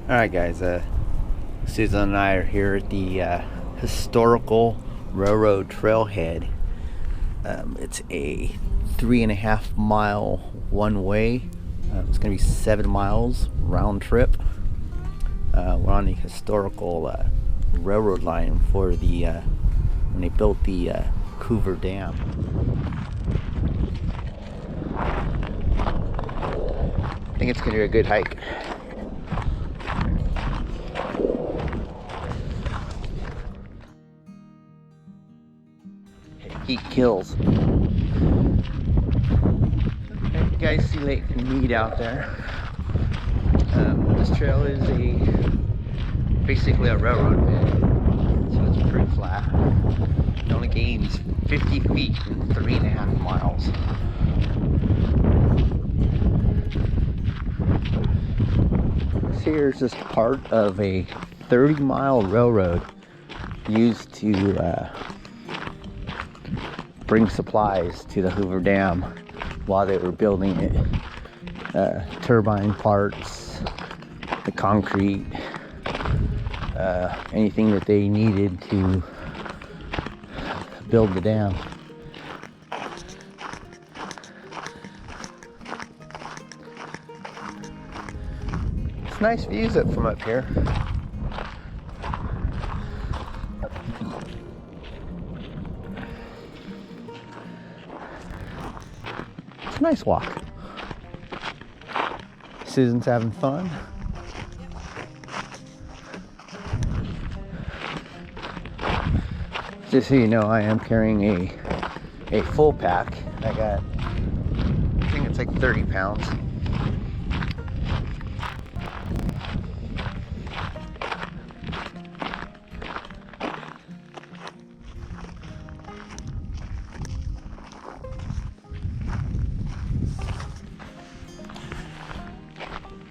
Alright guys, Susan and I are here at the historical railroad trailhead. It's a 3.5 mile one way. It's going to be 7 miles round trip. We're on the historical railroad line for the when they built the Hoover Dam. I think it's going to be a good hike. Heat kills. Okay, you guys see Lake Mead out there. This trail is basically a railroad bed, so it's pretty flat. It only gains 50 feet in 3.5 miles. This here is just part of a 30-mile railroad used to bring supplies to the Hoover Dam while they were building it. Turbine parts, the concrete, anything that they needed to build the dam. It's nice views from up here. It's a nice walk. Susan's having fun. Just so you know, I am carrying a full pack. I think it's like 30 pounds.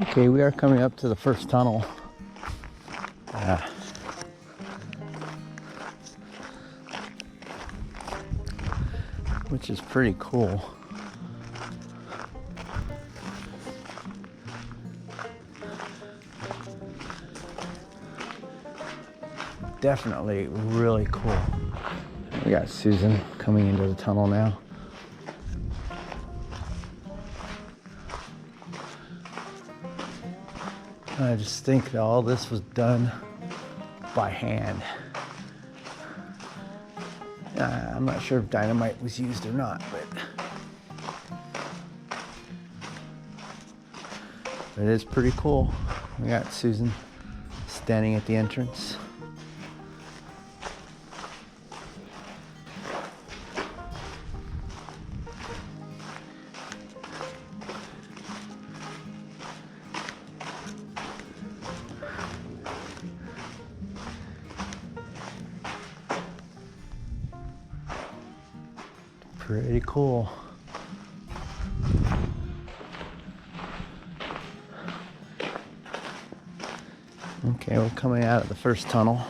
Okay, we are coming up to the first tunnel. Which is pretty cool. Definitely really cool. We got Susan coming into the tunnel now. I just think that all this was done by hand. I'm not sure if dynamite was used or not, but it is pretty cool. We got Susan standing at the entrance. Pretty cool. Okay, we're coming out of the first tunnel.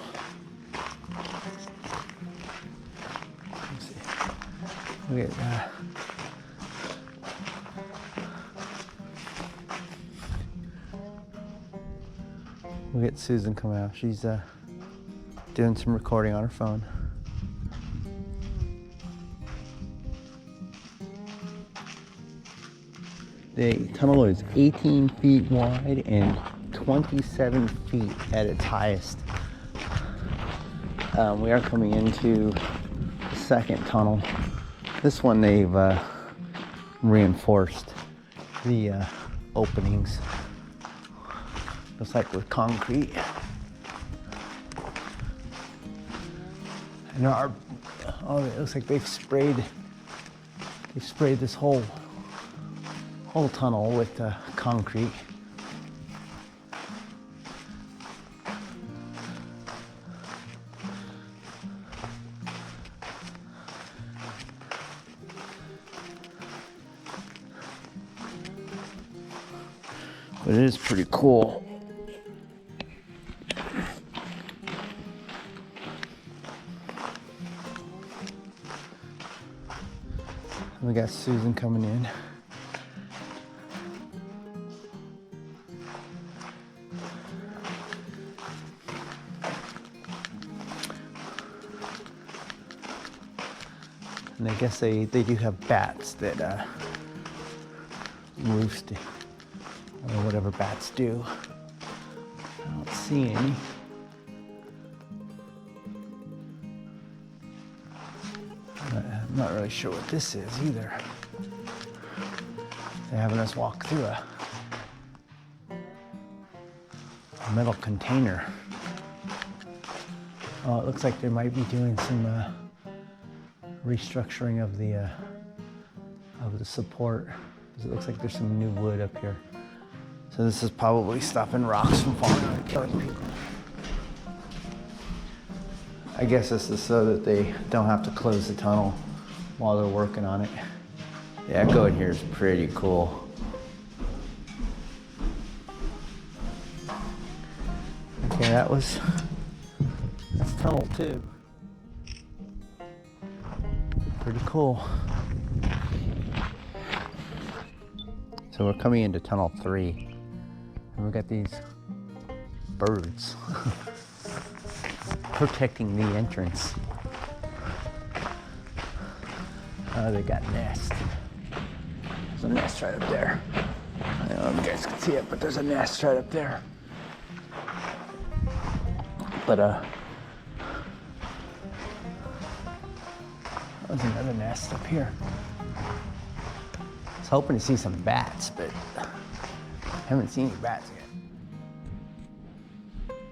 Let's see. Look at that. We'll get Susan coming out. She's doing some recording on her phone. The tunnel is 18 feet wide and 27 feet at its highest. We are coming into the second tunnel. This one they've reinforced the openings. Looks like with concrete. And it looks like they've sprayed this whole tunnel with concrete. But it is pretty cool. We got Susan coming in. And I guess they do have bats that roost, or whatever bats do. I don't see any. I'm not really sure what this is either. They're having us walk through a metal container. Oh, it looks like they might be doing some restructuring of the support. It looks like there's some new wood up here. So this is probably stopping rocks from falling on and killing people. I guess this is so that they don't have to close the tunnel while they're working on it. The echo in here is pretty cool. Okay, that's tunnel 2. Pretty cool. So we're coming into tunnel 3, and we've got these birds protecting the entrance. Oh, they got nests. There's a nest right up there. I don't know if you guys can see it, but there's a nest right up there. But there's another nest up here. I was hoping to see some bats, but I haven't seen any bats yet.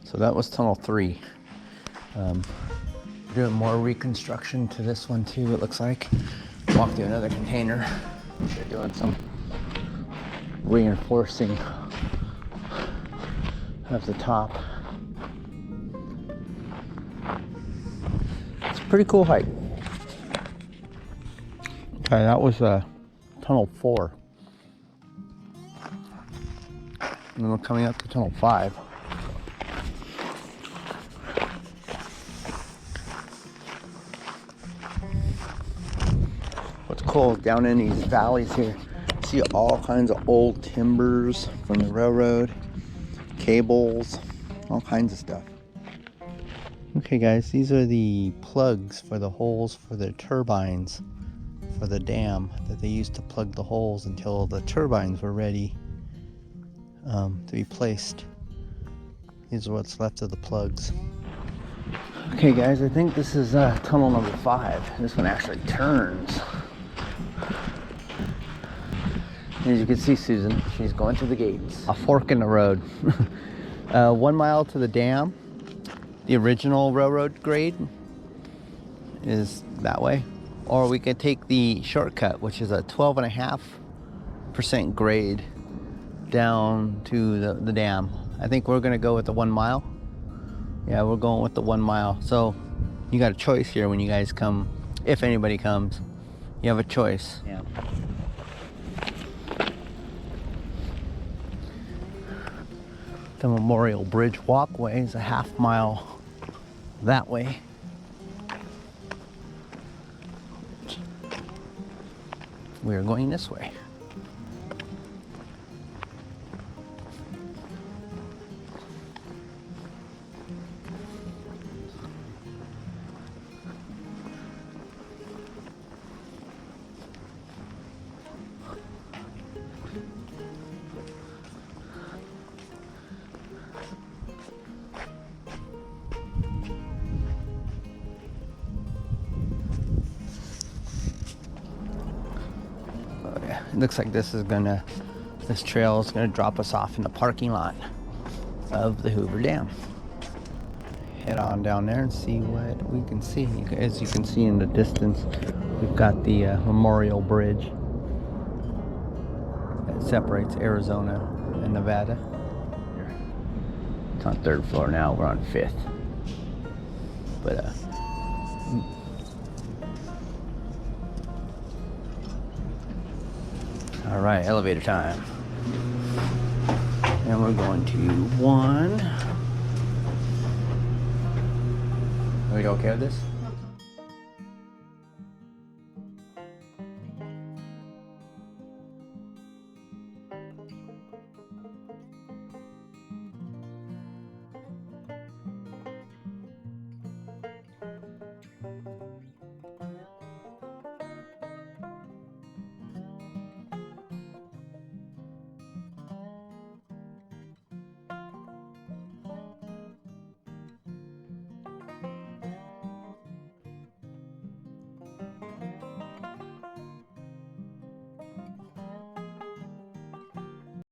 So that was tunnel 3. Doing more reconstruction to this one too, it looks like. Walk through another container. They're doing some reinforcing of the top. It's a pretty cool hike. Okay, that was tunnel 4. And then we're coming up to tunnel 5. What's cool down in these valleys here, you see all kinds of old timbers from the railroad, cables, all kinds of stuff. Okay guys, these are the plugs for the holes for the turbines for the dam that they used to plug the holes until the turbines were ready to be placed. These are what's left of the plugs. Okay guys, I think this is tunnel number 5. This one actually turns. As you can see, Susan, she's going through the gates. A fork in the road. 1 mile to the dam. The original railroad grade is that way. Or we could take the shortcut, which is a 12.5% grade down to the dam. I think we're gonna go with the 1 mile. Yeah, we're going with the 1 mile. So you got a choice here when you guys come, if anybody comes, you have a choice. Yeah. The Memorial Bridge walkway is a half mile that way. We are going this way. It looks like this trail is gonna drop us off in the parking lot of the Hoover Dam. Head on down there and see what we can see. As you can see in the distance, we've got the Memorial Bridge that separates Arizona and Nevada. It's on 3rd floor now, we're on 5th. But all right, elevator time. And we're going to 1. Are we okay with this?